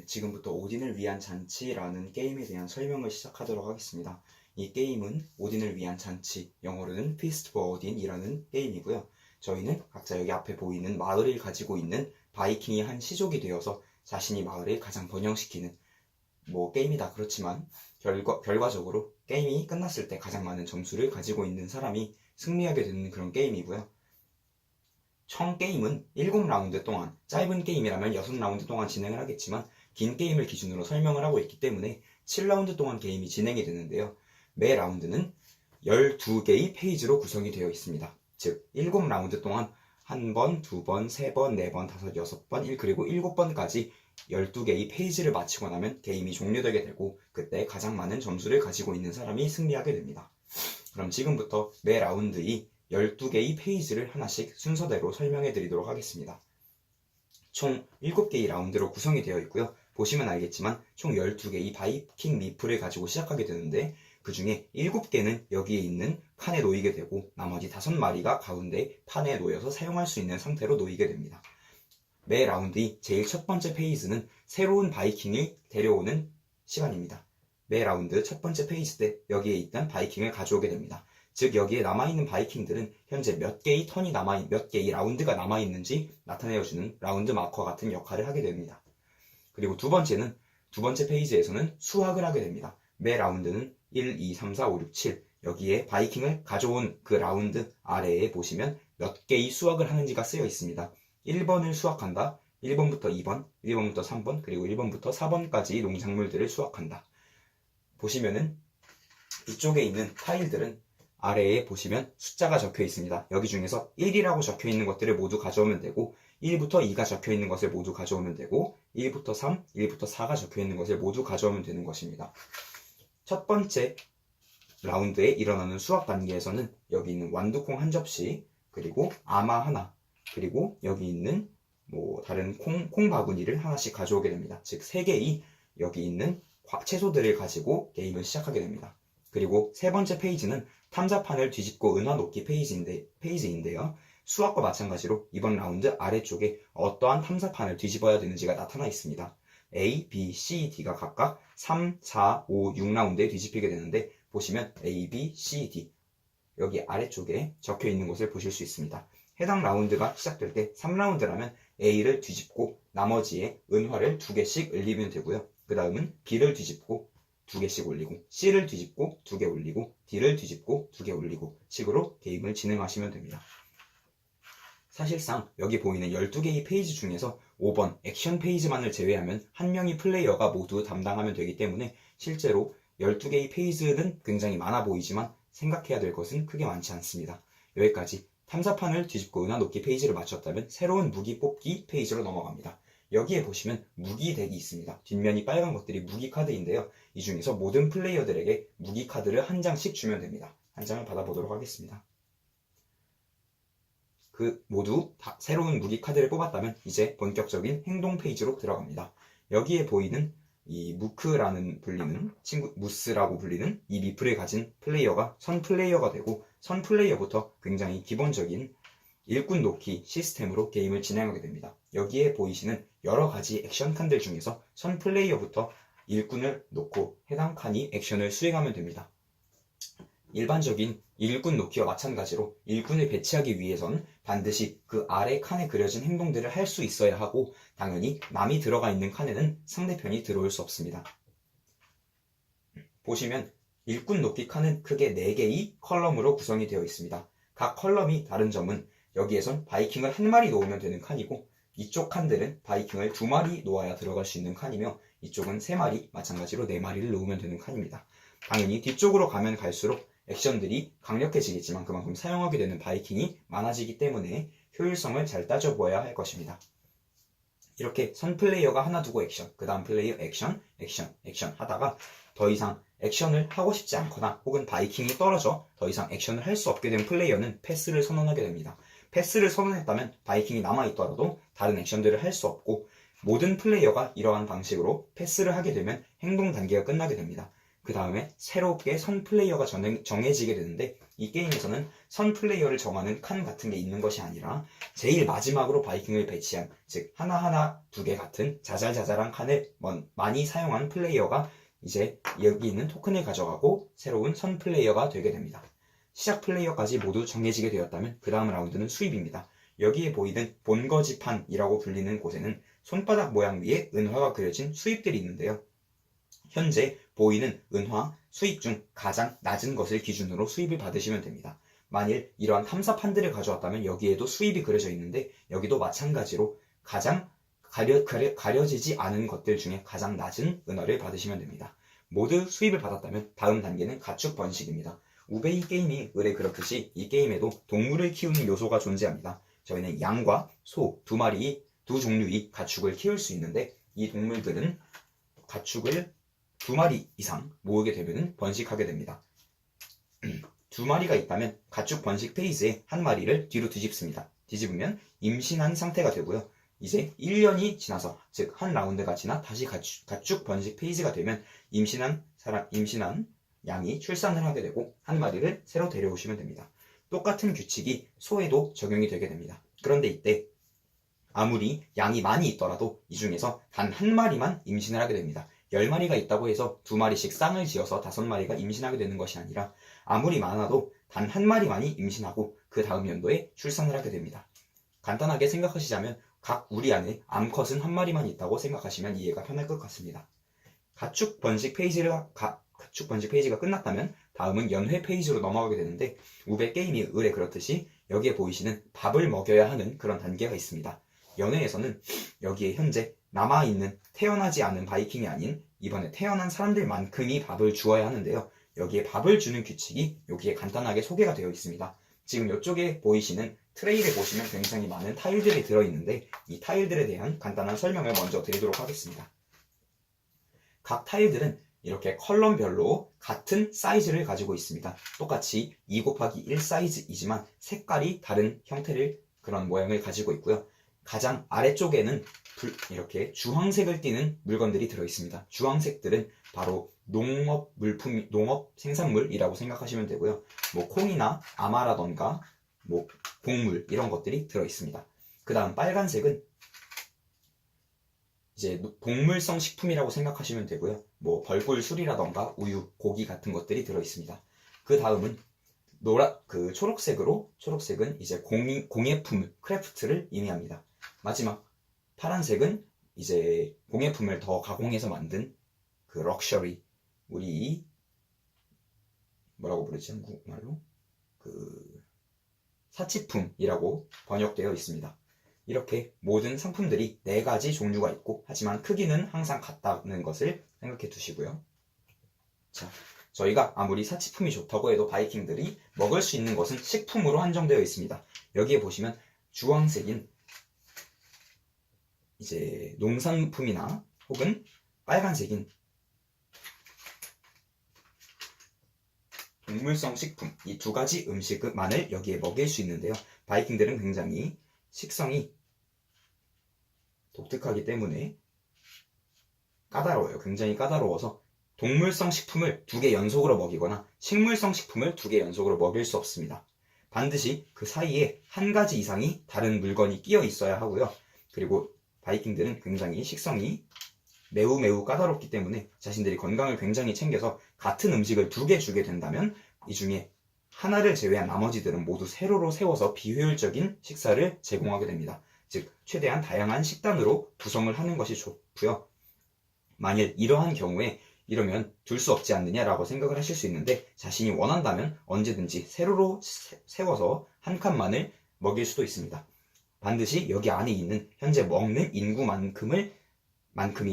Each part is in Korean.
지금부터 오딘을 위한 잔치라는 게임에 대한 설명을 시작하도록 하겠습니다. 이 게임은 오딘을 위한 잔치, 영어로는 Feast for Odin이라는 게임이고요. 저희는 각자 여기 앞에 보이는 마을을 가지고 있는 바이킹이 한 시족이 되어서 자신이 마을을 가장 번영시키는 게임이다 그렇지만 결과적으로 게임이 끝났을 때 가장 많은 점수를 가지고 있는 사람이 승리하게 되는 그런 게임이고요. 총 게임은 7라운드 동안, 짧은 게임이라면 6라운드 동안 진행을 하겠지만 긴 게임을 기준으로 설명을 하고 있기 때문에 7라운드 동안 게임이 진행이 되는데요. 매 라운드는 12개의 페이지로 구성이 되어 있습니다. 즉 7라운드 동안 1번, 2번, 3번, 4번, 5, 6번, 그리고 7번까지 12개의 페이지를 마치고 나면 게임이 종료되게 되고 그때 가장 많은 점수를 가지고 있는 사람이 승리하게 됩니다. 그럼 지금부터 매 라운드의 12개의 페이지를 하나씩 순서대로 설명해 드리도록 하겠습니다. 총 7개의 라운드로 구성이 되어 있고요. 보시면 알겠지만 총 12개의 바이킹 미프를 가지고 시작하게 되는데 그 중에 7개는 여기에 있는 칸에 놓이게 되고 나머지 5마리가 가운데 판에 놓여서 사용할 수 있는 상태로 놓이게 됩니다. 매 라운드의 제일 첫 번째 페이지는 새로운 바이킹을 데려오는 시간입니다. 매 라운드 첫 번째 페이지 때 여기에 있던 바이킹을 가져오게 됩니다. 즉 여기에 남아있는 바이킹들은 현재 몇 개의 라운드가 남아있는지 나타내어주는 라운드 마커 같은 역할을 하게 됩니다. 그리고 두 번째 페이지에서는 수확을 하게 됩니다. 매 라운드는 1, 2, 3, 4, 5, 6, 7 여기에 바이킹을 가져온 그 라운드 아래에 보시면 몇 개의 수확을 하는지가 쓰여 있습니다. 1번을 수확한다. 1번부터 2번, 1번부터 3번, 그리고 1번부터 4번까지 농작물들을 수확한다. 보시면은 이쪽에 있는 타일들은 아래에 보시면 숫자가 적혀 있습니다. 여기 중에서 1이라고 적혀 있는 것들을 모두 가져오면 되고 1부터 2가 적혀 있는 것을 모두 가져오면 되고 1부터 3, 1부터 4가 적혀 있는 것을 모두 가져오면 되는 것입니다. 첫 번째 라운드에 일어나는 수확 단계에서는 여기 있는 완두콩 한 접시, 그리고 아마 하나, 그리고 여기 있는 다른 콩 바구니를 하나씩 가져오게 됩니다. 즉 3개의 여기 있는 채소들을 가지고 게임을 시작하게 됩니다. 그리고 세 번째 페이지는 탐사판을 뒤집고 은화 놓기 페이지인데요. 수학과 마찬가지로 이번 라운드 아래쪽에 어떠한 탐사판을 뒤집어야 되는지가 나타나 있습니다. A, B, C, D가 각각 3, 4, 5, 6라운드에 뒤집히게 되는데 보시면 A, B, C, D 여기 아래쪽에 적혀 있는 것을 보실 수 있습니다. 해당 라운드가 시작될 때 3라운드라면 A를 뒤집고 나머지에 은화를 2개씩 올리면 되고요. 그 다음은 B를 뒤집고 2개씩 올리고 C를 뒤집고 2개 올리고 D를 뒤집고 2개 올리고 식으로 게임을 진행하시면 됩니다. 사실상 여기 보이는 12개의 페이지 중에서 5번 액션 페이지만을 제외하면 한 명의 플레이어가 모두 담당하면 되기 때문에 실제로 12개의 페이지는 굉장히 많아 보이지만 생각해야 될 것은 크게 많지 않습니다. 여기까지 탐사판을 뒤집고 은화 놓기 페이지를 마쳤다면 새로운 무기 뽑기 페이지로 넘어갑니다. 여기에 보시면 무기 덱이 있습니다. 뒷면이 빨간 것들이 무기 카드인데요. 이 중에서 모든 플레이어들에게 무기 카드를 한 장씩 주면 됩니다. 한 장을 받아보도록 하겠습니다. 모두 다 새로운 무기 카드를 뽑았다면 이제 본격적인 행동 페이지로 들어갑니다. 여기에 보이는 이 무스라고 불리는 이 미프를 가진 플레이어가 선 플레이어가 되고 선 플레이어부터 굉장히 기본적인 일꾼 놓기 시스템으로 게임을 진행하게 됩니다. 여기에 보이시는 여러 가지 액션 칸들 중에서 선 플레이어부터 일꾼을 놓고 해당 칸이 액션을 수행하면 됩니다. 일반적인 일꾼 놓기와 마찬가지로 일꾼을 배치하기 위해서는 반드시 그 아래 칸에 그려진 행동들을 할 수 있어야 하고 당연히 남이 들어가 있는 칸에는 상대편이 들어올 수 없습니다. 보시면 일꾼 놓기 칸은 크게 4개의 컬럼으로 구성이 되어 있습니다. 각 컬럼이 다른 점은 여기에선 바이킹을 1마리 놓으면 되는 칸이고 이쪽 칸들은 바이킹을 2마리 놓아야 들어갈 수 있는 칸이며 이쪽은 3마리, 마찬가지로 4마리를 놓으면 되는 칸입니다. 당연히 뒤쪽으로 가면 갈수록 액션들이 강력해지겠지만 그만큼 사용하게 되는 바이킹이 많아지기 때문에 효율성을 잘 따져보아야 할 것입니다. 이렇게 선 플레이어가 하나 두고 액션, 그 다음 플레이어 액션 하다가 더 이상 액션을 하고 싶지 않거나 혹은 바이킹이 떨어져 더 이상 액션을 할 수 없게 된 플레이어는 패스를 선언하게 됩니다. 패스를 선언했다면 바이킹이 남아있더라도 다른 액션들을 할 수 없고 모든 플레이어가 이러한 방식으로 패스를 하게 되면 행동 단계가 끝나게 됩니다. 그 다음에 새롭게 선 플레이어가 정해지게 되는데 이 게임에서는 선 플레이어를 정하는 칸 같은 게 있는 것이 아니라 제일 마지막으로 바이킹을 배치한 즉 하나하나 두 개 같은 자잘자잘한 칸을 많이 사용한 플레이어가 이제 여기 있는 토큰을 가져가고 새로운 선 플레이어가 되게 됩니다. 시작 플레이어까지 모두 정해지게 되었다면 그 다음 라운드는 수입입니다. 여기에 보이는 본거지판이라고 불리는 곳에는 손바닥 모양 위에 은화가 그려진 수입들이 있는데요. 현재 보이는 은화, 수입 중 가장 낮은 것을 기준으로 수입을 받으시면 됩니다. 만일 이러한 탐사판들을 가져왔다면 여기에도 수입이 그려져 있는데 여기도 마찬가지로 가장 가려지지 않은 것들 중에 가장 낮은 은화를 받으시면 됩니다. 모두 수입을 받았다면 다음 단계는 가축 번식입니다. 우베이 게임이 을에 그렇듯이 이 게임에도 동물을 키우는 요소가 존재합니다. 저희는 양과 소 두 종류의 가축을 키울 수 있는데 이 동물들은 가축을 2마리 이상 모으게 되면 번식하게 됩니다. 2마리가 있다면 가축 번식 페이지에 1마리를 뒤로 뒤집습니다. 뒤집으면 임신한 상태가 되고요. 이제 1년이 지나서 즉 한 라운드가 지나 다시 가축 번식 페이지가 되면 임신한 양이 출산을 하게 되고 1마리를 새로 데려오시면 됩니다. 똑같은 규칙이 소에도 적용이 되게 됩니다. 그런데 이때 아무리 양이 많이 있더라도 이 중에서 단 1마리만 임신을 하게 됩니다. 10마리가 있다고 해서 2마리씩 쌍을 지어서 5마리가 임신하게 되는 것이 아니라 아무리 많아도 단 1마리만이 임신하고 그 다음 연도에 출산을 하게 됩니다. 간단하게 생각하시자면 각 우리 안에 암컷은 1마리만 있다고 생각하시면 이해가 편할 것 같습니다. 가축 번식 페이지가 끝났다면 다음은 연회 페이지로 넘어가게 되는데 우베 게임이 을에 그렇듯이 여기에 보이시는 밥을 먹여야 하는 그런 단계가 있습니다. 연회에서는 여기에 현재 남아있는 태어나지 않은 바이킹이 아닌 이번에 태어난 사람들만큼이 밥을 주어야 하는데요. 여기에 밥을 주는 규칙이 여기에 간단하게 소개가 되어 있습니다. 지금 이쪽에 보이시는 트레이를 보시면 굉장히 많은 타일들이 들어있는데 이 타일들에 대한 간단한 설명을 먼저 드리도록 하겠습니다. 각 타일들은 이렇게 컬럼별로 같은 사이즈를 가지고 있습니다. 똑같이 2+1 사이즈이지만 색깔이 다른 형태를 그런 모양을 가지고 있고요. 가장 아래쪽에는 이렇게 주황색을 띠는 물건들이 들어있습니다. 주황색들은 바로 농업 생산물이라고 생각하시면 되고요. 콩이나 아마라던가 곡물 이런 것들이 들어있습니다. 그 다음 빨간색은 이제 동물성 식품이라고 생각하시면 되고요. 벌꿀 술이라던가 우유, 고기 같은 것들이 들어있습니다. 그 다음은 초록색은 이제 공예품, 크래프트를 의미합니다. 마지막 파란색은 이제 공예품을 더 가공해서 만든 그 럭셔리, 우리 뭐라고 부르지 한국말로? 사치품이라고 번역되어 있습니다. 이렇게 모든 상품들이 4가지 종류가 있고 하지만 크기는 항상 같다는 것을 생각해 두시고요. 자, 저희가 아무리 사치품이 좋다고 해도 바이킹들이 먹을 수 있는 것은 식품으로 한정되어 있습니다. 여기에 보시면 주황색인 이제 농산품이나 혹은 빨간색인 동물성 식품 이 2가지 음식만을 여기에 먹일 수 있는데요. 바이킹들은 굉장히 식성이 독특하기 때문에 까다로워요. 굉장히 까다로워서 동물성 식품을 2개 연속으로 먹이거나 식물성 식품을 2개 연속으로 먹일 수 없습니다. 반드시 그 사이에 1가지 이상이 다른 물건이 끼어 있어야 하고요. 그리고 바이킹들은 굉장히 식성이 매우 까다롭기 때문에 자신들이 건강을 굉장히 챙겨서 같은 음식을 2개 주게 된다면 이 중에 하나를 제외한 나머지들은 모두 세로로 세워서 비효율적인 식사를 제공하게 됩니다. 즉 최대한 다양한 식단으로 구성을 하는 것이 좋고요. 만일 이러한 경우에 이러면 둘 수 없지 않느냐라고 생각을 하실 수 있는데 자신이 원한다면 언제든지 세로로 세워서 한 칸만을 먹일 수도 있습니다. 반드시 여기 안에 있는 현재 먹는 인구만큼이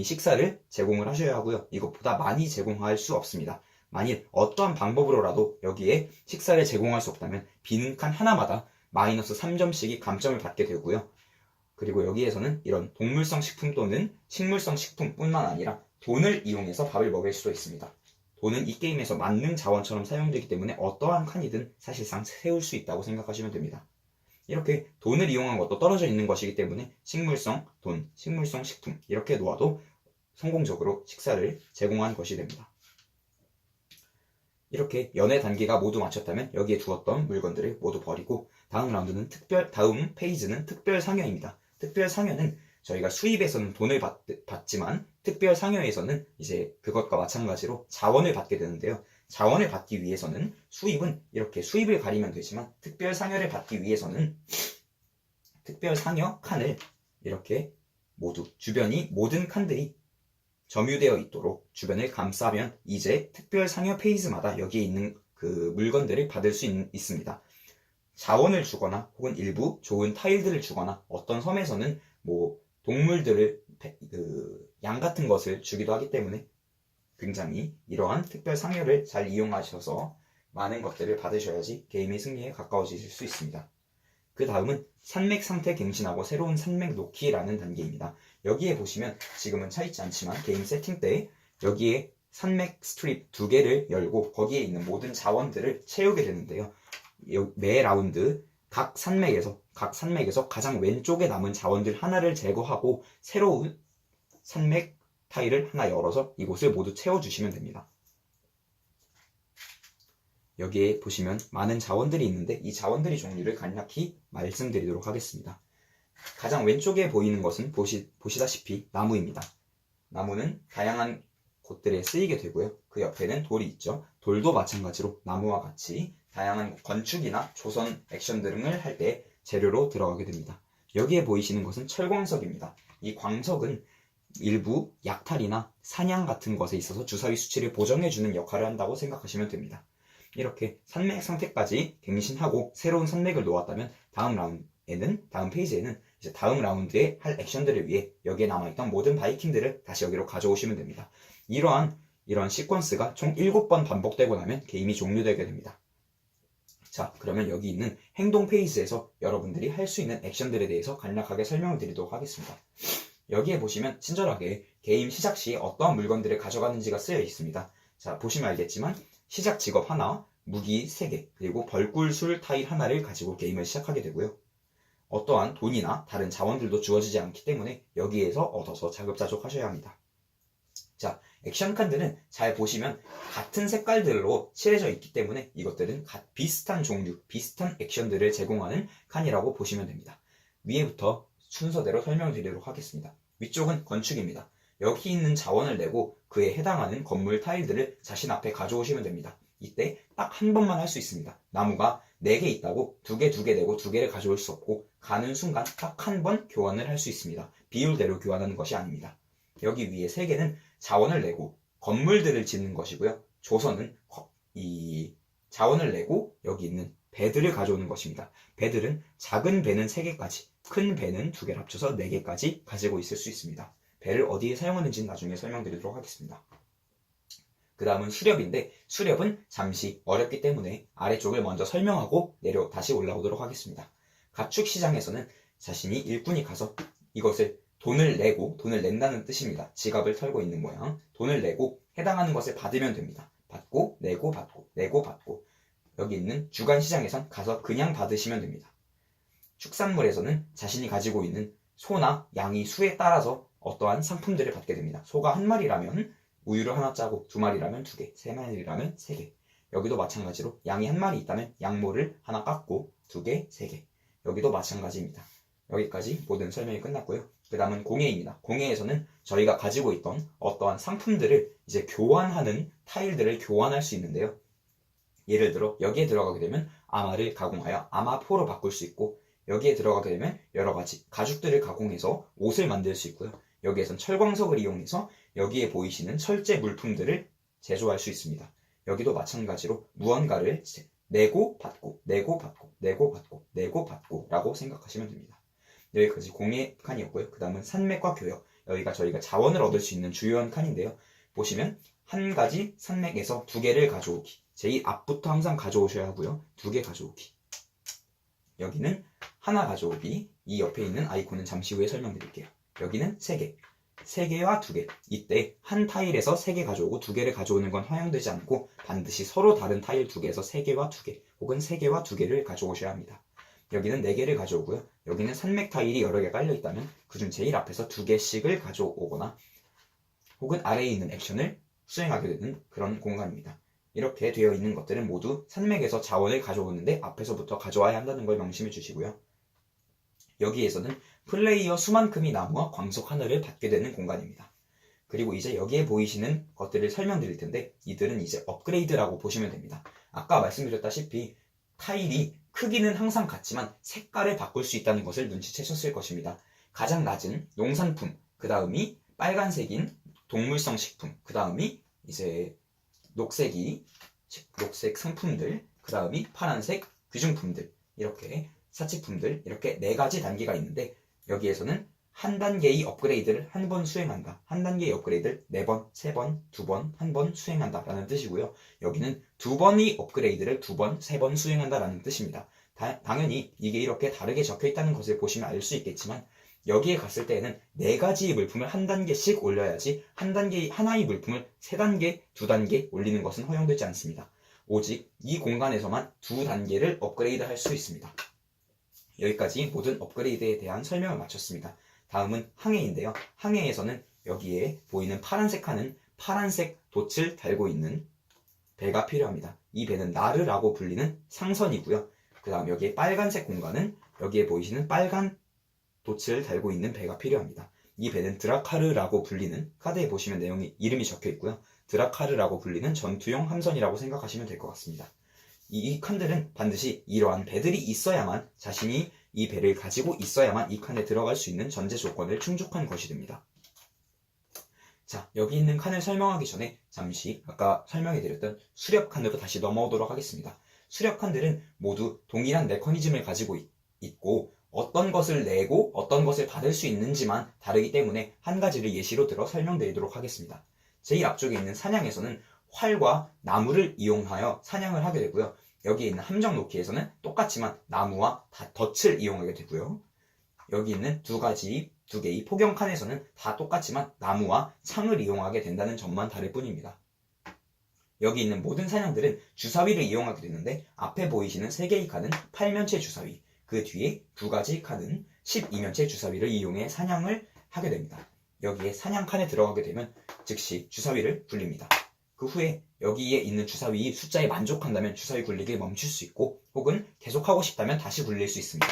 식사를 제공을 하셔야 하고요. 이것보다 많이 제공할 수 없습니다. 만일 어떠한 방법으로라도 여기에 식사를 제공할 수 없다면 비는 칸 하나마다 마이너스 3점씩이 감점을 받게 되고요. 그리고 여기에서는 이런 동물성 식품 또는 식물성 식품뿐만 아니라 돈을 이용해서 밥을 먹일 수도 있습니다. 돈은 이 게임에서 만능 자원처럼 사용되기 때문에 어떠한 칸이든 사실상 세울 수 있다고 생각하시면 됩니다. 이렇게 돈을 이용한 것도 떨어져 있는 것이기 때문에 식물성 돈, 식물성 식품 이렇게 놓아도 성공적으로 식사를 제공한 것이 됩니다. 이렇게 연애 단계가 모두 마쳤다면 여기에 두었던 물건들을 모두 버리고 다음 페이지는 특별 상여입니다. 특별 상여는 저희가 수입에서는 돈을 받지만 특별 상여에서는 이제 그것과 마찬가지로 자원을 받게 되는데요. 자원을 받기 위해서는 수입은 이렇게 수입을 가리면 되지만 특별 상여를 받기 위해서는 특별 상여 칸을 이렇게 주변이 모든 칸들이 점유되어 있도록 주변을 감싸면 이제 특별 상여 페이지마다 여기에 있는 그 물건들을 받을 수 있습니다. 자원을 주거나 혹은 일부 좋은 타일들을 주거나 어떤 섬에서는 동물들을 양 같은 것을 주기도 하기 때문에 굉장히 이러한 특별 상여를 잘 이용하셔서 많은 것들을 받으셔야지 게임의 승리에 가까워지실 수 있습니다. 그 다음은 산맥 상태 갱신하고 새로운 산맥 놓기라는 단계입니다. 여기에 보시면 지금은 차있지 않지만 게임 세팅 때 여기에 산맥 스트립 2개를 열고 거기에 있는 모든 자원들을 채우게 되는데요. 매 라운드 각 산맥에서 가장 왼쪽에 남은 자원들 하나를 제거하고 새로운 산맥 타일을 하나 열어서 이곳을 모두 채워주시면 됩니다. 여기에 보시면 많은 자원들이 있는데 이 자원들의 종류를 간략히 말씀드리도록 하겠습니다. 가장 왼쪽에 보이는 것은 보시다시피 나무입니다. 나무는 다양한 곳들에 쓰이게 되고요. 그 옆에는 돌이 있죠. 돌도 마찬가지로 나무와 같이 다양한 건축이나 조선 액션 등을 할 때 재료로 들어가게 됩니다. 여기에 보이시는 것은 철광석입니다. 이 광석은 일부 약탈이나 사냥 같은 것에 있어서 주사위 수치를 보정해주는 역할을 한다고 생각하시면 됩니다. 이렇게 산맥 상태까지 갱신하고 새로운 산맥을 놓았다면 다음 페이지에는 이제 다음 라운드에 할 액션들을 위해 여기에 남아있던 모든 바이킹들을 다시 여기로 가져오시면 됩니다. 이런 시퀀스가 총 7번 반복되고 나면 게임이 종료되게 됩니다. 자, 그러면 여기 있는 행동 페이지에서 여러분들이 할 수 있는 액션들에 대해서 간략하게 설명을 드리도록 하겠습니다. 여기에 보시면 친절하게 게임 시작 시 어떠한 물건들을 가져가는지가 쓰여 있습니다. 자, 보시면 알겠지만 시작 직업 하나, 무기 3개, 그리고 벌꿀술 타일 하나를 가지고 게임을 시작하게 되고요. 어떠한 돈이나 다른 자원들도 주어지지 않기 때문에 여기에서 얻어서 자급자족 하셔야 합니다. 자, 액션 칸들은 잘 보시면 같은 색깔들로 칠해져 있기 때문에 이것들은 비슷한 종류, 비슷한 액션들을 제공하는 칸이라고 보시면 됩니다. 위에부터 순서대로 설명드리도록 하겠습니다. 위쪽은 건축입니다. 여기 있는 자원을 내고 그에 해당하는 건물 타일들을 자신 앞에 가져오시면 됩니다. 이때 딱 한 번만 할 수 있습니다. 나무가 4개 있다고 2개 내고 2개를 가져올 수 없고 가는 순간 딱 한 번 교환을 할 수 있습니다. 비율대로 교환하는 것이 아닙니다. 여기 위에 3개는 자원을 내고 건물들을 짓는 것이고요. 조선은 이 자원을 내고 여기 있는 배들을 가져오는 것입니다. 배들은 작은 배는 3개까지, 큰 배는 2개를 합쳐서 4개까지 가지고 있을 수 있습니다. 배를 어디에 사용하는지는 나중에 설명드리도록 하겠습니다. 그 다음은 수렵인데 수렵은 잠시 어렵기 때문에 아래쪽을 먼저 설명하고 다시 올라오도록 하겠습니다. 가축 시장에서는 자신이 일꾼이 가서 이것을 돈을 낸다는 뜻입니다. 지갑을 털고 있는 모양. 돈을 내고 해당하는 것을 받으면 됩니다. 받고 내고 받고 여기 있는 주간시장에선 가서 그냥 받으시면 됩니다. 축산물에서는 자신이 가지고 있는 소나 양의 수에 따라서 어떠한 상품들을 받게 됩니다. 소가 1마리라면 우유를 하나 짜고 2마리라면 2개, 3마리라면 3개. 여기도 마찬가지로 양이 1마리 있다면 양모를 하나 깎고 2개, 3개. 여기도 마찬가지입니다. 여기까지 모든 설명이 끝났고요. 그 다음은 공예입니다. 공예에서는 저희가 가지고 있던 어떠한 상품들을 이제 교환하는 타일들을 교환할 수 있는데요. 예를 들어 여기에 들어가게 되면 아마를 가공하여 아마포로 바꿀 수 있고 여기에 들어가게 되면 여러가지 가죽들을 가공해서 옷을 만들 수 있고요. 여기에선 철광석을 이용해서 여기에 보이시는 철제 물품들을 제조할 수 있습니다. 여기도 마찬가지로 무언가를 내고 받고 라고 생각하시면 됩니다. 여기까지 공예 칸이었고요. 그 다음은 산맥과 교역. 여기가 저희가 자원을 얻을 수 있는 주요한 칸인데요. 보시면 한 가지 산맥에서 2개를 가져오기. 제일 앞부터 항상 가져오셔야 하고요. 2개 가져오기. 여기는 하나 가져오기. 이 옆에 있는 아이콘은 잠시 후에 설명드릴게요. 여기는 3개. 3개와 2개. 이때 한 타일에서 3개 가져오고 2개를 가져오는 건 허용되지 않고 반드시 서로 다른 타일 2개에서 3개와 2개 혹은 3개와 2개를 가져오셔야 합니다. 여기는 4개를 가져오고요. 여기는 산맥 타일이 여러 개 깔려 있다면 그중 제일 앞에서 2개씩을 가져오거나 혹은 아래에 있는 액션을 수행하게 되는 그런 공간입니다. 이렇게 되어 있는 것들은 모두 산맥에서 자원을 가져오는데 앞에서부터 가져와야 한다는 걸 명심해 주시고요. 여기에서는 플레이어 수만큼이 나무와 광석 하나를 받게 되는 공간입니다. 그리고 이제 여기에 보이시는 것들을 설명드릴 텐데 이들은 이제 업그레이드라고 보시면 됩니다. 아까 말씀드렸다시피 타일이 크기는 항상 같지만 색깔을 바꿀 수 있다는 것을 눈치채셨을 것입니다. 가장 낮은 농산품, 그 다음이 빨간색인 동물성 식품, 그 다음이 이제 녹색 상품들, 그 다음이 파란색 귀중품들, 이렇게 사치품들, 이렇게 4가지 단계가 있는데 여기에서는 한 단계의 업그레이드를 한 번 수행한다. 한 단계의 업그레이드를 4번, 3번, 2번, 1번 수행한다 라는 뜻이고요. 여기는 2번의 업그레이드를 2번, 3번 수행한다 라는 뜻입니다. 당연히 이게 이렇게 다르게 적혀 있다는 것을 보시면 알 수 있겠지만 여기에 갔을 때에는 4가지의 물품을 한 단계씩 올려야지 하나의 물품을 3단계, 2단계 올리는 것은 허용되지 않습니다. 오직 이 공간에서만 2단계를 업그레이드 할 수 있습니다. 여기까지 모든 업그레이드에 대한 설명을 마쳤습니다. 다음은 항해인데요. 항해에서는 여기에 보이는 파란색 칸은 파란색 돛을 달고 있는 배가 필요합니다. 이 배는 나르라고 불리는 상선이고요. 그 다음 여기에 빨간색 공간은 여기에 보이시는 빨간 돛을 달고 있는 배가 필요합니다. 이 배는 드라카르라고 불리는, 카드에 보시면 이름이 적혀 있고요. 드라카르라고 불리는 전투용 함선이라고 생각하시면 될 것 같습니다. 이 칸들은 반드시 이러한 배들이 있어야만, 자신이 이 배를 가지고 있어야만 이 칸에 들어갈 수 있는 전제 조건을 충족한 것이 됩니다. 자, 여기 있는 칸을 설명하기 전에 잠시 아까 설명해드렸던 수렵 칸으로 다시 넘어오도록 하겠습니다. 수렵 칸들은 모두 동일한 메커니즘을 가지고 있고 어떤 것을 내고 어떤 것을 받을 수 있는지만 다르기 때문에 한 가지를 예시로 들어 설명드리도록 하겠습니다. 제일 앞쪽에 있는 사냥에서는 활과 나무를 이용하여 사냥을 하게 되고요. 여기에 있는 함정 놓기에서는 똑같지만 나무와 덫을 이용하게 되고요. 여기 있는 두 개의 포경 칸에서는 다 똑같지만 나무와 창을 이용하게 된다는 점만 다를 뿐입니다. 여기 있는 모든 사냥들은 주사위를 이용하게 되는데 앞에 보이시는 3개의 칸은 8면체 주사위, 그 뒤에 2가지 칸은 12면체 주사위를 이용해 사냥을 하게 됩니다. 여기에 사냥 칸에 들어가게 되면 즉시 주사위를 굴립니다. 그 후에 여기에 있는 주사위 숫자에 만족한다면 주사위 굴리기를 멈출 수 있고 혹은 계속하고 싶다면 다시 굴릴 수 있습니다.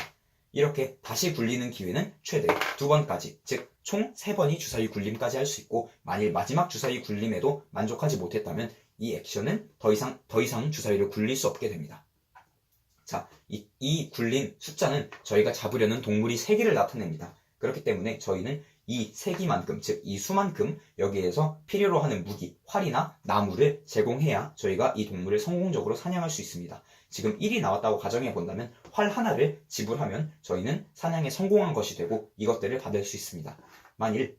이렇게 다시 굴리는 기회는 최대 2번까지, 즉 총 3번이 주사위 굴림까지 할 수 있고 만일 마지막 주사위 굴림에도 만족하지 못했다면 이 액션은 더 이상 주사위를 굴릴 수 없게 됩니다. 자, 이 굴린 숫자는 저희가 잡으려는 동물이 세기를 나타냅니다. 그렇기 때문에 저희는 이 세기만큼, 즉 이 수만큼 여기에서 필요로 하는 무기, 활이나 나무를 제공해야 저희가 이 동물을 성공적으로 사냥할 수 있습니다. 지금 1이 나왔다고 가정해 본다면 활 하나를 지불하면 저희는 사냥에 성공한 것이 되고 이것들을 받을 수 있습니다. 만일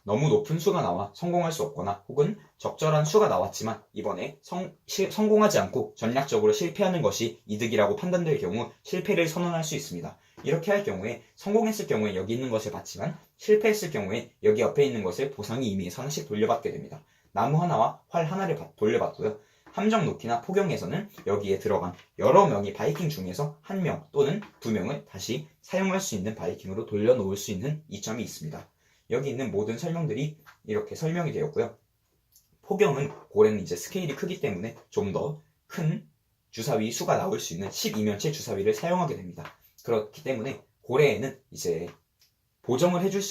너무 높은 수가 나와 성공할 수 없거나 혹은 적절한 수가 나왔지만 이번에 성공하지 않고 전략적으로 실패하는 것이 이득이라고 판단될 경우 실패를 선언할 수 있습니다. 이렇게 할 경우에 성공했을 경우에 여기 있는 것을 받지만 실패했을 경우에 여기 옆에 있는 것을 보상의 의미에서 하나씩 돌려받게 됩니다. 나무 하나와 활 하나를 돌려받고요. 함정 놓기나 포경에서는 여기에 들어간 여러 명의 바이킹 중에서 1명 또는 2명을 다시 사용할 수 있는 바이킹으로 돌려놓을 수 있는 이점이 있습니다. 여기 있는 모든 설명들이 이렇게 설명이 되었고요. 포경은 고래는 이제 스케일이 크기 때문에 좀 더 큰 주사위 수가 나올 수 있는 12면체 주사위를 사용하게 됩니다. 그렇기 때문에 고래에는 이제 보정을 해줄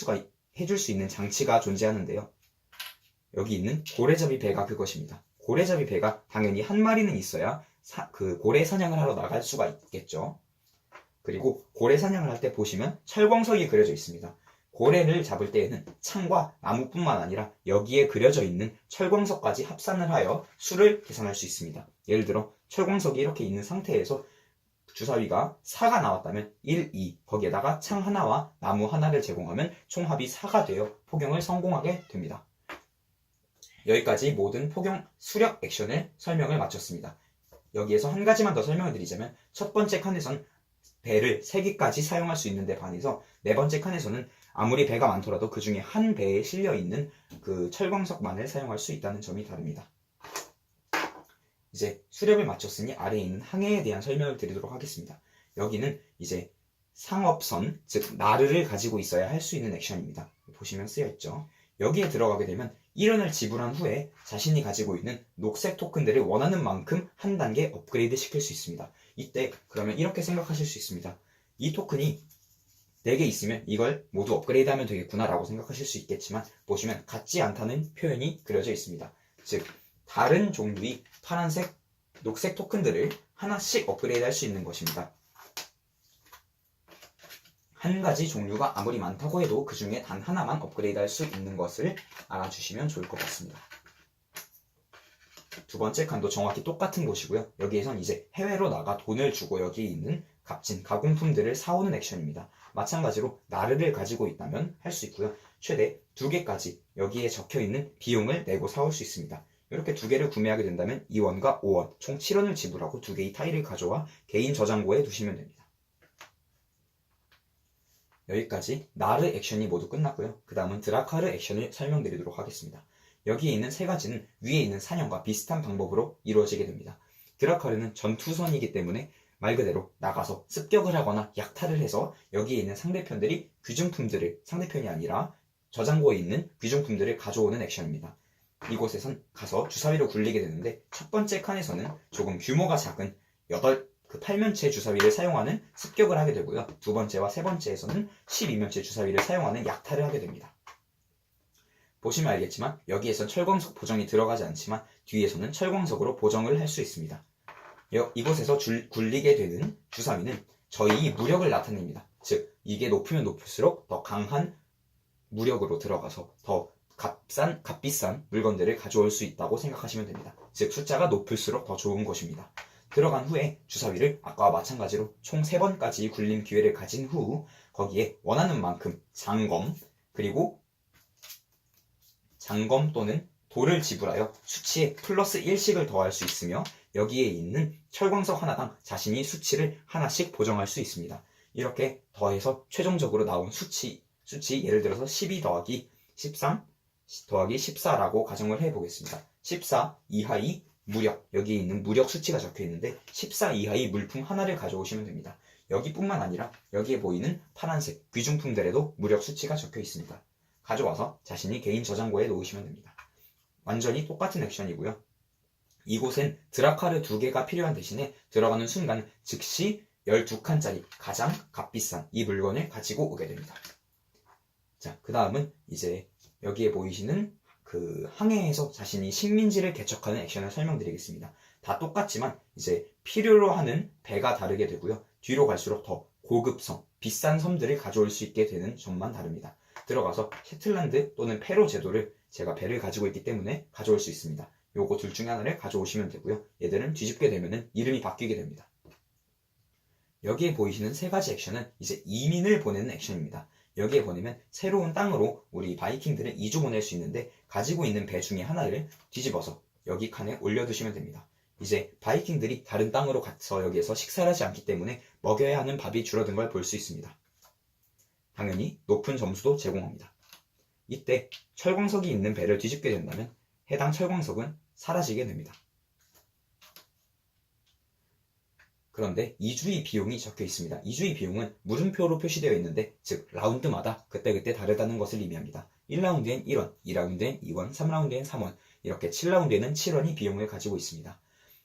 수 있는 장치가 존재하는데요. 여기 있는 고래잡이 배가 그것입니다. 고래잡이 배가 당연히 한 마리는 있어야 그 고래 사냥을 하러 나갈 수가 있겠죠. 그리고 고래 사냥을 할 때 보시면 철광석이 그려져 있습니다. 고래를 잡을 때에는 창과 나무뿐만 아니라 여기에 그려져 있는 철광석까지 합산을 하여 수를 계산할 수 있습니다. 예를 들어 철광석이 이렇게 있는 상태에서 주사위가 4가 나왔다면 1, 2 거기에다가 창 하나와 나무 하나를 제공하면 총합이 4가 되어 포경을 성공하게 됩니다. 여기까지 모든 포경 수력 액션의 설명을 마쳤습니다. 여기에서 한 가지만 더 설명을 드리자면 첫 번째 칸에선 배를 3개까지 사용할 수 있는데 반해서 4번째 칸에서는 아무리 배가 많더라도 그 중에 한 배에 실려있는 그 철광석만을 사용할 수 있다는 점이 다릅니다. 이제 수렵을 마쳤으니 아래에 있는 항해에 대한 설명을 드리도록 하겠습니다. 여기는 이제 상업선, 즉 나르를 가지고 있어야 할 수 있는 액션입니다. 보시면 쓰여있죠. 여기에 들어가게 되면 1원을 지불한 후에 자신이 가지고 있는 녹색 토큰들을 원하는 만큼 한 단계 업그레이드 시킬 수 있습니다. 이때 그러면 이렇게 생각하실 수 있습니다. 이 토큰이 4개 있으면 이걸 모두 업그레이드 하면 되겠구나 라고 생각하실 수 있겠지만, 보시면 같지 않다는 표현이 그려져 있습니다. 즉 다른 종류의 파란색, 녹색 토큰들을 하나씩 업그레이드 할 수 있는 것입니다. 한 가지 종류가 아무리 많다고 해도 그 중에 단 하나만 업그레이드 할 수 있는 것을 알아주시면 좋을 것 같습니다. 두 번째 칸도 정확히 똑같은 곳이고요. 여기에선 이제 해외로 나가 돈을 주고 여기 있는 값진 가공품들을 사오는 액션입니다. 마찬가지로 나르를 가지고 있다면 할 수 있고요. 최대 2개까지 여기에 적혀있는 비용을 내고 사올 수 있습니다. 이렇게 2개를 구매하게 된다면 2원과 5원, 총 7원을 지불하고 2개의 타일을 가져와 개인 저장고에 두시면 됩니다. 여기까지 나르 액션이 모두 끝났고요. 그 다음은 드라카르 액션을 설명드리도록 하겠습니다. 여기에 있는 3가지는 위에 있는 사냥과 비슷한 방법으로 이루어지게 됩니다. 드라카르는 전투선이기 때문에 말 그대로 나가서 습격을 하거나 약탈을 해서 여기에 있는 상대편들이 귀중품들을, 상대편이 아니라 저장고에 있는 귀중품들을 가져오는 액션입니다. 이곳에선 가서 주사위로 굴리게 되는데, 첫 번째 칸에서는 조금 규모가 작은 8면체 주사위를 사용하는 습격을 하게 되고요. 두 번째와 세 번째에서는 12면체 주사위를 사용하는 약탈을 하게 됩니다. 보시면 알겠지만 여기에선 철광석 보정이 들어가지 않지만 뒤에서는 철광석으로 보정을 할 수 있습니다. 이곳에서 굴리게 되는 주사위는 저희의 무력을 나타냅니다. 즉 이게 높으면 높을수록 더 강한 무력으로 들어가서 더 값비싼 물건들을 가져올 수 있다고 생각하시면 됩니다. 즉 숫자가 높을수록 더 좋은 것입니다. 들어간 후에 주사위를 아까와 마찬가지로 총 3번까지 굴림 기회를 가진 후 거기에 원하는 만큼 장검 또는 돌을 지불하여 수치에 플러스 1씩을 더할 수 있으며, 여기에 있는 철광석 하나당 자신이 수치를 하나씩 보정할 수 있습니다. 이렇게 더해서 최종적으로 나온 수치 예를 들어서 12 더하기 13 더하기 14라고 가정을 해보겠습니다. 14 이하의 무력, 여기에 있는 무력 수치가 적혀 있는데 14 이하의 물품 하나를 가져오시면 됩니다. 여기뿐만 아니라 여기에 보이는 파란색 귀중품들에도 무력 수치가 적혀 있습니다. 가져와서 자신이 개인 저장고에 놓으시면 됩니다. 완전히 똑같은 액션이고요. 이곳엔 드라카르 2개가 필요한 대신에 들어가는 순간 즉시 12칸짜리 가장 값비싼 이 물건을 가지고 오게 됩니다. 자, 그 다음은 이제 여기에 보이시는 그 항해에서 자신이 식민지를 개척하는 액션을 설명드리겠습니다. 다 똑같지만 이제 필요로 하는 배가 다르게 되고요. 뒤로 갈수록 더 고급성, 비싼 섬들을 가져올 수 있게 되는 점만 다릅니다. 들어가서 셰틀란드 또는 페로 제도를, 제가 배를 가지고 있기 때문에 가져올 수 있습니다. 요거 둘 중에 하나를 가져오시면 되고요. 얘들은 뒤집게 되면은 이름이 바뀌게 됩니다. 여기에 보이시는 3가지 액션은 이제 이민을 보내는 액션입니다. 여기에 보내면 새로운 땅으로 우리 바이킹들은 이주 보낼 수 있는데, 가지고 있는 배 중에 하나를 뒤집어서 여기 칸에 올려두시면 됩니다. 이제 바이킹들이 다른 땅으로 가서 여기에서 식사를 하지 않기 때문에 먹여야 하는 밥이 줄어든 걸 볼 수 있습니다. 당연히 높은 점수도 제공합니다. 이때 철광석이 있는 배를 뒤집게 된다면 해당 철광석은 사라지게 됩니다. 그런데 이주의 비용이 적혀 있습니다. 이주의 비용은 물음표로 표시되어 있는데, 즉 라운드마다 그때그때 다르다는 것을 의미합니다. 1라운드엔 1원, 2라운드엔 2원, 3라운드엔 3원, 이렇게 7라운드에는 7원이 비용을 가지고 있습니다.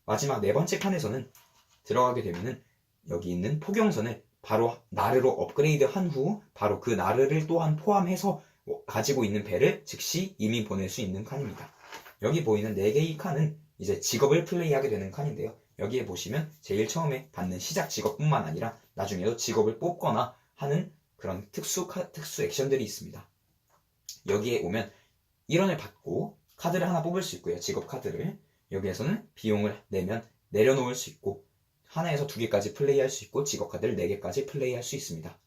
마지막 4번째 칸에서는 들어가게 되면은 여기 있는 포경선을 바로 나르로 업그레이드 한 후 바로 그 나르를 또한 포함해서 가지고 있는 배를 즉시 이미 보낼 수 있는 칸입니다. 여기 보이는 4개의 칸은 이제 직업을 플레이하게 되는 칸인데요. 여기에 보시면 제일 처음에 받는 시작 직업뿐만 아니라 나중에도 직업을 뽑거나 하는 그런 특수 액션들이 있습니다. 여기에 오면 1원을 받고 카드를 하나 뽑을 수 있고요. 직업 카드를. 여기에서는 비용을 내면 내려놓을 수 있고, 하나에서 2개까지 플레이할 수 있고 직업 카드를 4개까지 플레이할 수 있습니다.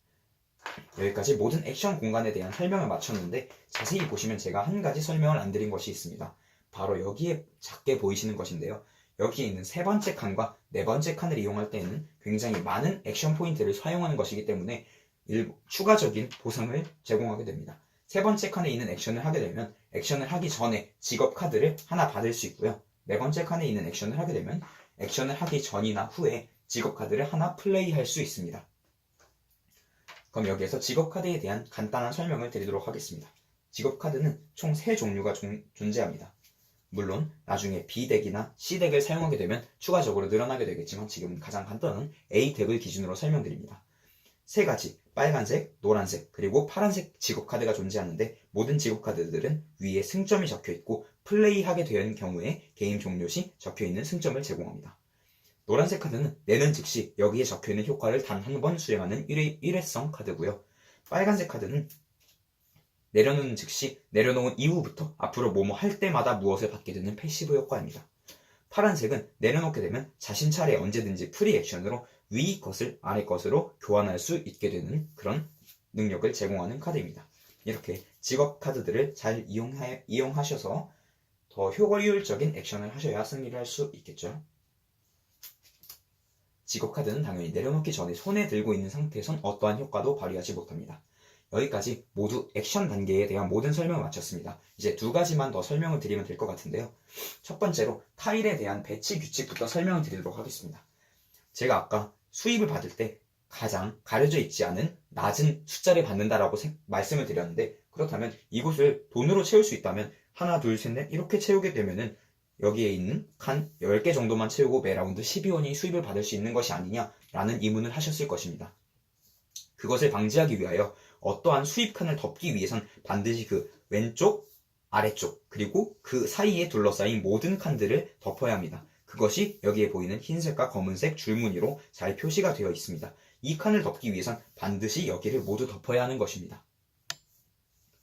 여기까지 모든 액션 공간에 대한 설명을 마쳤는데, 자세히 보시면 제가 한 가지 설명을 안 드린 것이 있습니다. 바로 여기에 작게 보이시는 것인데요. 여기에 있는 3번째 칸과 4번째 칸을 이용할 때에는 굉장히 많은 액션 포인트를 사용하는 것이기 때문에 추가적인 보상을 제공하게 됩니다. 3번째 칸에 있는 액션을 하게 되면 액션을 하기 전에 직업 카드를 하나 받을 수 있고요. 4번째 칸에 있는 액션을 하게 되면 액션을 하기 전이나 후에 직업 카드를 하나 플레이할 수 있습니다. 그럼 여기에서 직업 카드에 대한 간단한 설명을 드리도록 하겠습니다. 직업카드는 총 3종류가 존재합니다. 물론 나중에 B덱이나 C덱을 사용하게 되면 추가적으로 늘어나게 되겠지만 지금은 가장 간단한 A덱을 기준으로 설명드립니다. 3가지, 빨간색, 노란색, 그리고 파란색 직업카드가 존재하는데 모든 직업카드들은 위에 승점이 적혀있고 플레이하게 된 경우에 게임 종료 시 적혀있는 승점을 제공합니다. 노란색 카드는 내는 즉시 여기에 적혀있는 효과를 단 한 번 수행하는 일회성 카드고요. 빨간색 카드는 내려놓는 즉시 내려놓은 이후부터 앞으로 뭐뭐 할 때마다 무엇을 받게 되는 패시브 효과입니다. 파란색은 내려놓게 되면 자신 차례 언제든지 프리 액션으로 위 것을 아래 것으로 교환할 수 있게 되는 그런 능력을 제공하는 카드입니다. 이렇게 직업 카드들을 잘 이용하셔서 더 효율적인 액션을 하셔야 승리를 할 수 있겠죠. 직업 카드는 당연히 내려놓기 전에 손에 들고 있는 상태에선 어떠한 효과도 발휘하지 못합니다. 여기까지 모두 액션 단계에 대한 모든 설명을 마쳤습니다. 이제 2가지만 더 설명을 드리면 될 것 같은데요. 첫 번째로 타일에 대한 배치 규칙부터 설명을 드리도록 하겠습니다. 제가 아까 수입을 받을 때 가장 가려져 있지 않은 낮은 숫자를 받는다라고 말씀을 드렸는데, 그렇다면 이곳을 돈으로 채울 수 있다면 하나, 둘, 셋, 넷 이렇게 채우게 되면은 여기에 있는 칸 10개 정도만 채우고 매 라운드 12원이 수입을 받을 수 있는 것이 아니냐라는 의문을 하셨을 것입니다. 그것을 방지하기 위하여 어떠한 수입 칸을 덮기 위해선 반드시 그 왼쪽, 아래쪽, 그리고 그 사이에 둘러싸인 모든 칸들을 덮어야 합니다. 그것이 여기에 보이는 흰색과 검은색 줄무늬로 잘 표시가 되어 있습니다. 이 칸을 덮기 위해선 반드시 여기를 모두 덮어야 하는 것입니다.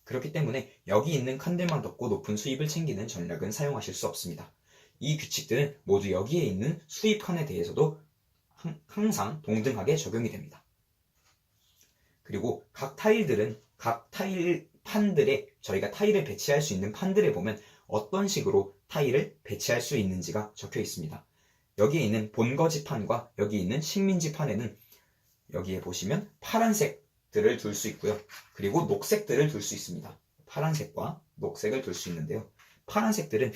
그렇기 때문에 여기 있는 칸들만 덮고 높은 수입을 챙기는 전략은 사용하실 수 없습니다. 이 규칙들은 모두 여기에 있는 수입 칸에 대해서도 항상 동등하게 적용이 됩니다. 그리고 각 타일들은 각 타일 판들에 저희가 타일을 배치할 수 있는 판들에 보면 어떤 식으로 타일을 배치할 수 있는지가 적혀 있습니다. 여기에 있는 본거지판과 여기 있는 식민지판에는 여기에 보시면 파란색들을 둘 수 있고요. 그리고 녹색들을 둘 수 있습니다. 파란색과 녹색을 둘 수 있는데요. 파란색들은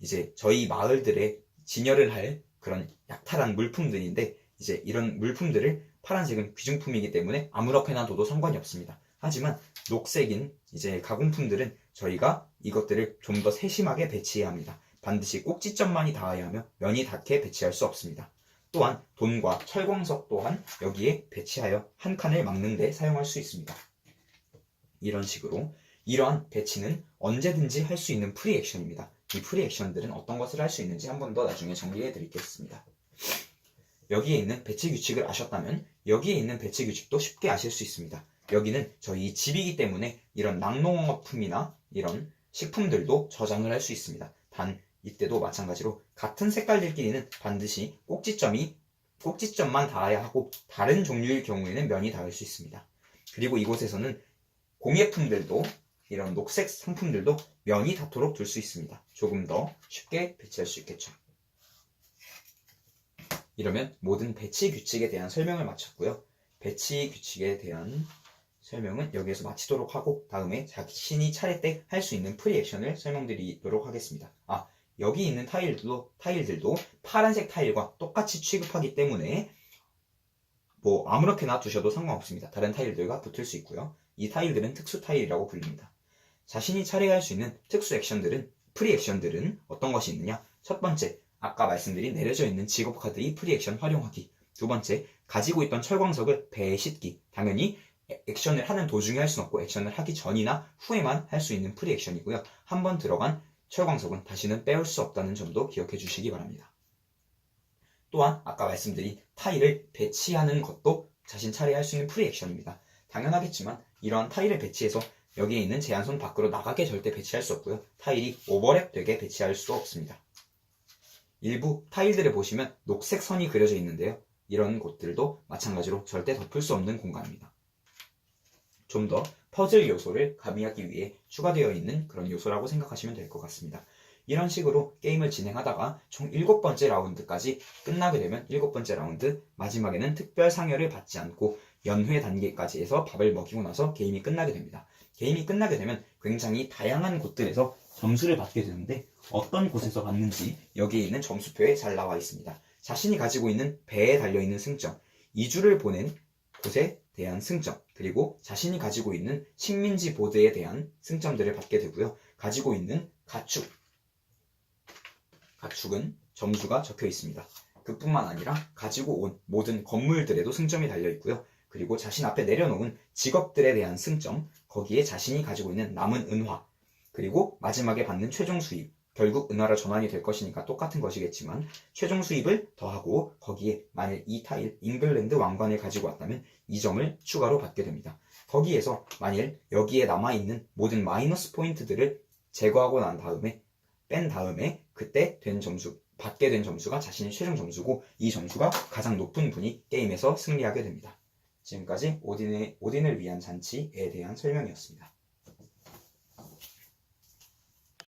이제 저희 마을들에 진열을 할 그런 약탈한 물품들인데, 이제 이런 물품들을 파란색은 귀중품이기 때문에 아무렇게나 둬도 상관이 없습니다. 하지만 녹색인 이제 가공품들은 저희가 이것들을 좀 더 세심하게 배치해야 합니다. 반드시 꼭지점만이 닿아야 하며 면이 닿게 배치할 수 없습니다. 또한 돈과 철광석 또한 여기에 배치하여 한 칸을 막는 데 사용할 수 있습니다. 이런 식으로 이러한 배치는 언제든지 할 수 있는 프리 액션입니다. 이 프리 액션들은 어떤 것을 할 수 있는지 한 번 더 나중에 정리해 드리겠습니다. 여기에 있는 배치 규칙을 아셨다면 여기에 있는 배치 규칙도 쉽게 아실 수 있습니다. 여기는 저희 집이기 때문에 이런 낙농업품이나 이런 식품들도 저장을 할 수 있습니다. 단 이때도 마찬가지로 같은 색깔들끼리는 반드시 꼭지점만 닿아야 하고 다른 종류의 경우에는 면이 닿을 수 있습니다. 그리고 이곳에서는 공예품들도 이런 녹색 상품들도 면이 닿도록 둘 수 있습니다. 조금 더 쉽게 배치할 수 있겠죠. 이러면 모든 배치 규칙에 대한 설명을 마쳤고요. 배치 규칙에 대한 설명은 여기에서 마치도록 하고 다음에 자신이 차례 때 할 수 있는 프리 액션을 설명드리도록 하겠습니다. 여기 있는 타일들도 파란색 타일과 똑같이 취급하기 때문에 뭐 아무렇게나 두셔도 상관없습니다. 다른 타일들과 붙을 수 있고요. 이 타일들은 특수 타일이라고 불립니다. 자신이 차례할 수 있는 특수 액션들은, 프리 액션들은 어떤 것이 있느냐? 첫 번째, 아까 말씀드린 내려져 있는 직업 카드의 프리 액션 활용하기. 두 번째, 가지고 있던 철광석을 배에 싣기. 당연히 액션을 하는 도중에 할 수는 없고 액션을 하기 전이나 후에만 할 수 있는 프리 액션이고요. 한번 들어간 철광석은 다시는 빼올 수 없다는 점도 기억해 주시기 바랍니다. 또한 아까 말씀드린 타일을 배치하는 것도 자신 차례 할 수 있는 프리 액션입니다. 당연하겠지만 이러한 타일을 배치해서 여기에 있는 제한선 밖으로 나가게 절대 배치할 수 없고요. 타일이 오버랩 되게 배치할 수 없습니다. 일부 타일들을 보시면 녹색 선이 그려져 있는데요. 이런 곳들도 마찬가지로 절대 덮을 수 없는 공간입니다. 좀 더 퍼즐 요소를 가미하기 위해 추가되어 있는 그런 요소라고 생각하시면 될 것 같습니다. 이런 식으로 게임을 진행하다가 총 7번째 라운드까지 끝나게 되면 7번째 라운드 마지막에는 특별 상여를 받지 않고 연회 단계까지 해서 밥을 먹이고 나서 게임이 끝나게 됩니다. 게임이 끝나게 되면 굉장히 다양한 곳들에서 점수를 받게 되는데 어떤 곳에서 받는지 여기에 있는 점수표에 잘 나와 있습니다. 자신이 가지고 있는 배에 달려있는 승점, 2주를 보낸 곳에 대한 승점, 그리고 자신이 가지고 있는 식민지 보드에 대한 승점들을 받게 되고요. 가지고 있는 가축은 점수가 적혀 있습니다. 그뿐만 아니라 가지고 온 모든 건물들에도 승점이 달려 있고요. 그리고 자신 앞에 내려놓은 직업들에 대한 승점, 거기에 자신이 가지고 있는 남은 은화, 그리고 마지막에 받는 최종 수입, 결국 은화로 전환이 될 것이니까 똑같은 것이겠지만 최종 수입을 더하고 거기에 만일 이 타일, 잉글랜드 왕관을 가지고 왔다면 이 점을 추가로 받게 됩니다. 거기에서 만일 여기에 남아있는 모든 마이너스 포인트들을 제거하고 난 다음에 뺀 다음에 그때 받게 된 점수가 자신의 최종 점수고 이 점수가 가장 높은 분이 게임에서 승리하게 됩니다. 지금까지 오딘을 위한 잔치에 대한 설명이었습니다.